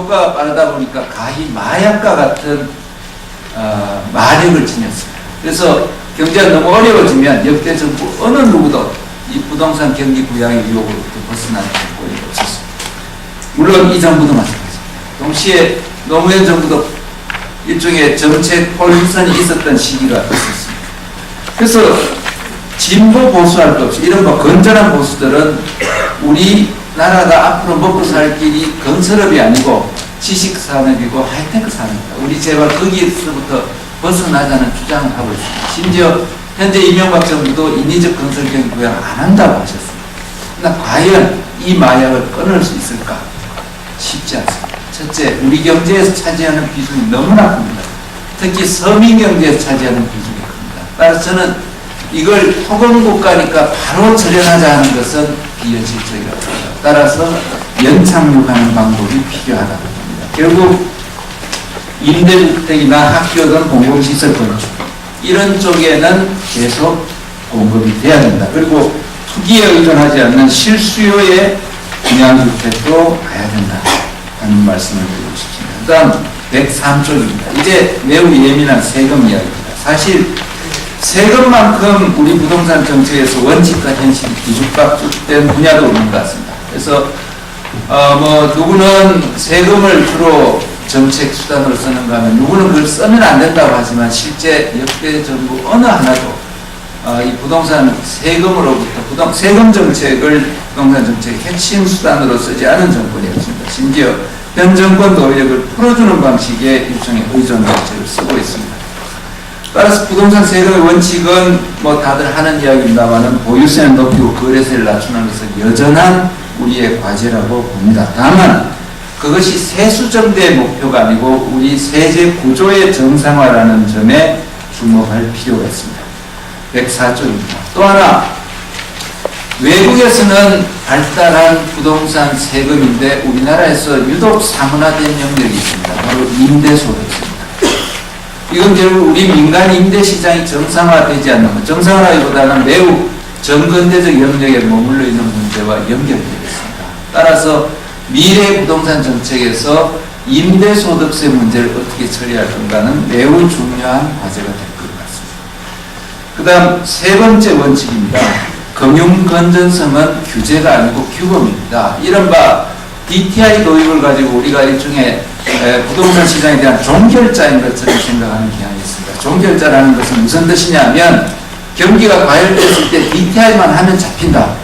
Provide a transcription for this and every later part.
효과가 빠르다 보니까 가히 마약과 같은 마력을 지녔습니다. 그래서 경제가 너무 어려워지면 역대 정부 어느 누구도 이 부동산 경기 부양의 유혹으로부터 벗어나는 정권이 없었습니다. 물론 이 정부도 마찬가지입니다. 동시에 노무현 정부도 일종의 정책 홀선이 있었던 시기가 있었습니다. 그래서 진보 보수할 것 없이 이른바 건전한 보수들은 우리나라가 앞으로 먹고 살 길이 건설업이 아니고 지식산업이고 하이테크 산업입니다. 우리 제발 거기에서부터 벗어나자는 주장을 하고 있습니다. 심지어 현재 이명박 정부도 인위적 건설 경기 부양 안 한다고 하셨습니다. 그러나 과연 이 마약을 끊을 수 있을까? 쉽지 않습니다. 첫째, 우리 경제에서 차지하는 비중이 너무나 큽니다. 특히 서민 경제에서 차지하는 비중이 큽니다. 따라서 저는 이걸 토건국가니까 바로 절연하자 하는 것은 비현실적이라고 합니다. 따라서 연착륙하는 방법이 필요하다고 합니다. 결국 임대주택이나 학교든 공공시설 건축 이런 쪽에는 계속 공급이 돼야 된다. 그리고 투기에 의존하지 않는 실수요의 분양주택도 가야 된다 하는 말씀을 드리고 싶습니다. 그 다음 103쪽입니다. 이제 매우 예민한 세금 이야기입니다. 사실 세금만큼 우리 부동산 정책에서 원칙과 현실이 뒤죽박죽된 분야도 없는 것 같습니다. 그래서 누구는 세금을 주로 정책 수단으로 쓰는가 하면 누구는 그걸 쓰면 안 된다고 하지만 실제 역대 정부 어느 하나도 이 부동산 세금으로부터 세금 정책을 부동산 정책의 핵심 수단으로 쓰지 않은 정권이었습니다. 심지어 현 정권 도의력을 풀어주는 방식의 일종의 의존 정책을 쓰고 있습니다. 따라서 부동산 세금의 원칙은 다들 하는 이야기입니다만은 보유세는 높이고 거래세를 낮추는 것은 여전한 우리의 과제라고 봅니다. 다만 그것이 세수정대의 목표가 아니고 우리 세제 구조의 정상화라는 점에 주목할 필요가 있습니다. 104쪽입니다. 또 하나, 외국에서는 발달한 부동산 세금인데 우리나라에서 유독 사문화된 영역이 있습니다. 바로 임대소득세입니다. 이건 결국 우리 민간 임대시장이 정상화되지 않는 것, 정상화라기보다는 매우 정근대적 영역에 머물러 있는 문제와 연결되어 있습니다. 따라서 미래 부동산 정책에서 임대소득세 문제를 어떻게 처리할 건가는 매우 중요한 과제가 될 것 같습니다. 그 다음 세 번째 원칙입니다. 금융건전성은 규제가 아니고 규범입니다. 이른바 DTI 도입을 가지고 우리가 일종의 부동산 시장에 대한 종결자인 것처럼 생각하는 경향이 있습니다. 종결자라는 것은 무슨 뜻이냐면 경기가 과열됐을 때 DTI만 하면 잡힌다.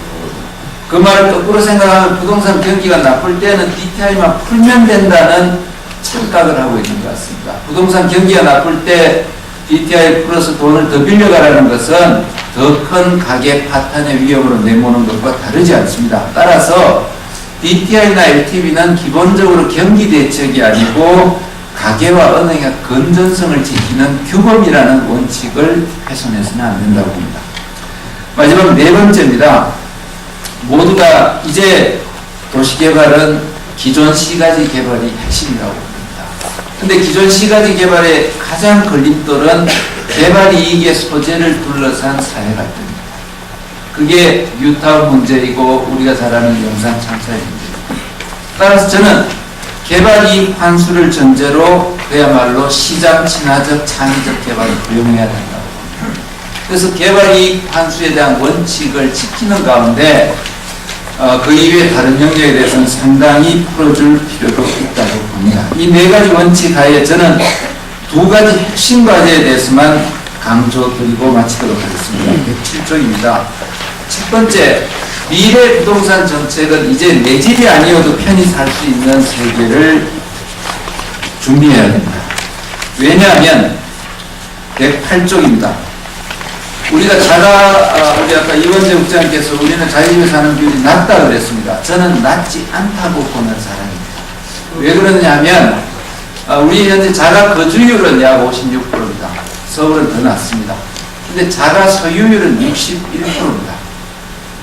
그 말을 거꾸로 생각하면 부동산 경기가 나쁠 때는 DTI만 풀면 된다는 착각을 하고 있는 것 같습니다. 부동산 경기가 나쁠 때 DTI 풀어서 돈을 더 빌려가라는 것은 더 큰 가계 파탄의 위험으로 내모는 것과 다르지 않습니다. 따라서 DTI나 LTV는 기본적으로 경기 대책이 아니고 가계와 은행의 건전성을 지키는 규범이라는 원칙을 훼손해서는 안 된다고 봅니다. 마지막 네 번째입니다. 모두가 이제 도시개발은 기존 시가지 개발이 핵심이라고 봅니다. 근데 기존 시가지 개발의 가장 걸림돌은 개발 이익의 소재를 둘러싼 사회 갈등입니다. 그게 뉴타운 문제이고 우리가 잘 아는 영상 참사의 문제입니다. 따라서 저는 개발 이익 환수를 전제로 그야말로 시장 친화적 창의적 개발을 허용해야 된다고 봅니다. 그래서 개발 이익 환수에 대한 원칙을 지키는 가운데 그 이외의 다른 영역에 대해서는 상당히 풀어줄 필요도 있다고 봅니다. 이 네 가지 원칙 하에 저는 두 가지 핵심 과제에 대해서만 강조드리고 마치도록 하겠습니다. 107쪽입니다. 첫 번째, 미래 부동산 정책은 이제 내 집이 아니어도 편히 살 수 있는 세계를 준비해야 됩니다. 왜냐하면 108쪽입니다. 우리 아까 이원재 국장님께서 우리는 자기 집에 사는 비율이 낮다 그랬습니다. 저는 낮지 않다고 보는 사람입니다. 왜 그러냐면 우리 현재 자가 거주율은 약 56%입니다. 서울은 더 낮습니다. 근데 자가 소유율은 61%입니다.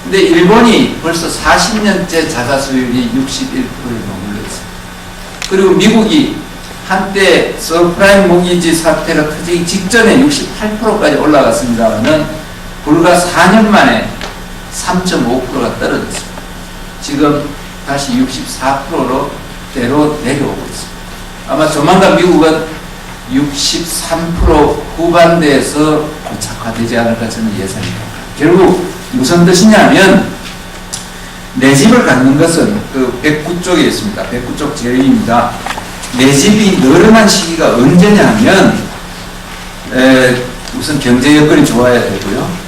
근데 일본이 벌써 40년째 자가 소유율이 61%에 머물러 있습니다. 그리고 미국이 한때 서프라임 모기지 사태가 터지기 직전에 68%까지 올라갔습니다만은 불과 4년 만에 3.5%가 떨어졌습니다. 지금 다시 64%로 60대로 내려오고 있습니다. 아마 조만간 미국은 63% 후반대에서 고착화되지 않을까 저는 예상합니다. 결국 무슨 뜻이냐면 내 집을 갖는 것은 그 109쪽에 있습니다. 109쪽 제의입니다. 내 집이 늘어난 시기가 언제냐면 우선 경제 여건이 좋아야 되고요.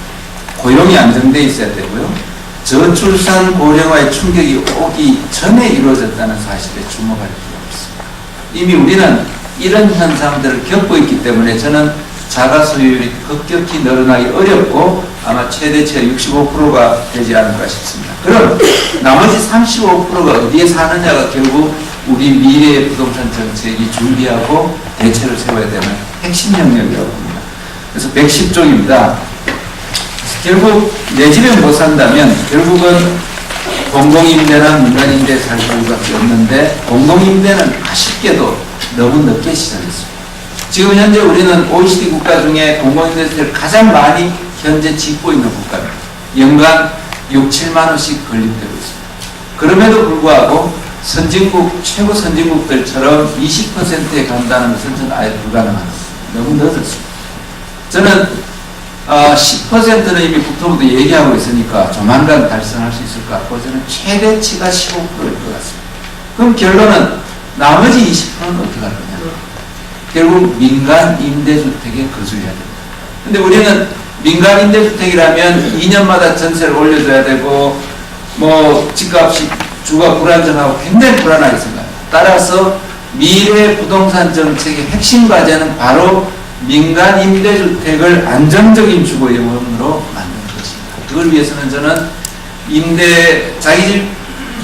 고용이 안정돼 있어야 되고요. 저출산 고령화의 충격이 오기 전에 이루어졌다는 사실에 주목할 필요가 없습니다. 이미 우리는 이런 현상들을 겪고 있기 때문에 저는 자가 소유율이 급격히 늘어나기 어렵고 아마 최대치가 65%가 되지 않을까 싶습니다. 그럼 나머지 35%가 어디에 사느냐가 결국 우리 미래의 부동산 정책이 준비하고 대책을 세워야 되는 핵심 영역이라고 봅니다. 그래서 110쪽입니다. 결국 내 집에 못 산다면 결국은 공공임대나 민간임대에 살 수밖에 없는데 공공임대는 아쉽게도 너무 늦게 시작했습니다. 지금 현재 우리는 OECD 국가 중에 공공임대주택을 가장 많이 현재 짓고 있는 국가입니다. 연간 6, 7만 원씩 건립되고 있습니다. 그럼에도 불구하고 선진국, 최고 선진국들처럼 20%에 간다는 것은 저는 아예 불가능합니다. 너무 늦었습니다. 저는 10%는 이미 국토부도 얘기하고 있으니까 조만간 달성할 수 있을 것 같고 저는 최대치가 15%일 것 같습니다. 그럼 결론은 나머지 20%는 어떻게 할 거냐? 결국 민간 임대주택에 거주해야 됩니다. 근데 우리는 민간 임대주택이라면 2년마다 전세를 올려줘야 되고 뭐 집값이 주가 불안정하고 굉장히 불안하게 생각합니다. 따라서 미래 부동산 정책의 핵심 과제는 바로 민간 임대주택을 안정적인 주거 영역으로 만드는 것입니다. 그걸 위해서는 저는 자기 집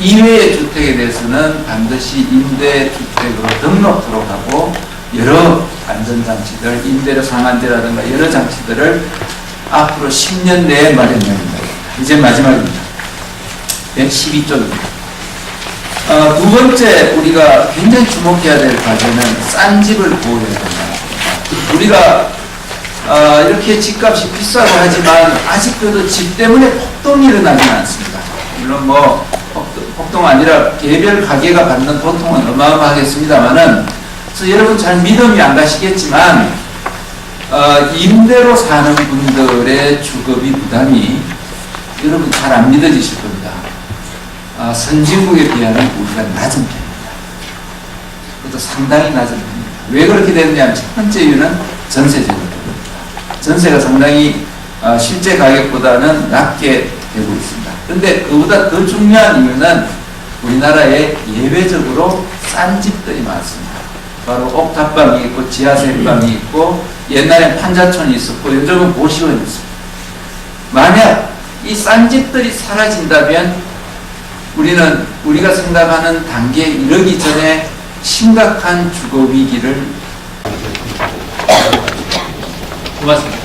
이외의 주택에 대해서는 반드시 임대주택으로 등록토록 하고 여러 안전장치들, 임대료 상한제라든가 여러 장치들을 앞으로 10년 내에 마련해야 합니다. 이제 마지막입니다. 112쪽입니다. 두 번째 우리가 굉장히 주목해야 될 과제는 싼 집을 보호해야 된다. 우리가 이렇게 집값이 비싸고 하지만 아직도 집 때문에 폭동이 일어나지는 않습니다. 물론 뭐 폭동 아니라 개별 가게가 받는 고통은 어마어마하겠습니다만은 그래서 여러분 잘 믿음이 안 가시겠지만 임대로 사는 분들의 주거비 부담이 여러분 잘 안 믿어지실 겁니다. 선진국에 비하면 우리가 낮은 편입니다. 그것도 상당히 낮은 편입니다. 왜 그렇게 되느냐? 첫 번째 이유는 전세제도입니다. 전세가 상당히 실제 가격보다는 낮게 되고 있습니다. 그런데 그보다 더 중요한 이유는 우리나라에 예외적으로 싼 집들이 많습니다. 바로 옥탑방이 있고 지하실방이 있고 옛날엔 판자촌이 있었고 요즘은 보시원이 있습니다. 만약 이 싼 집들이 사라진다면 우리가 생각하는 단계에 이르기 전에 심각한 주거 위기를 고맙습니다.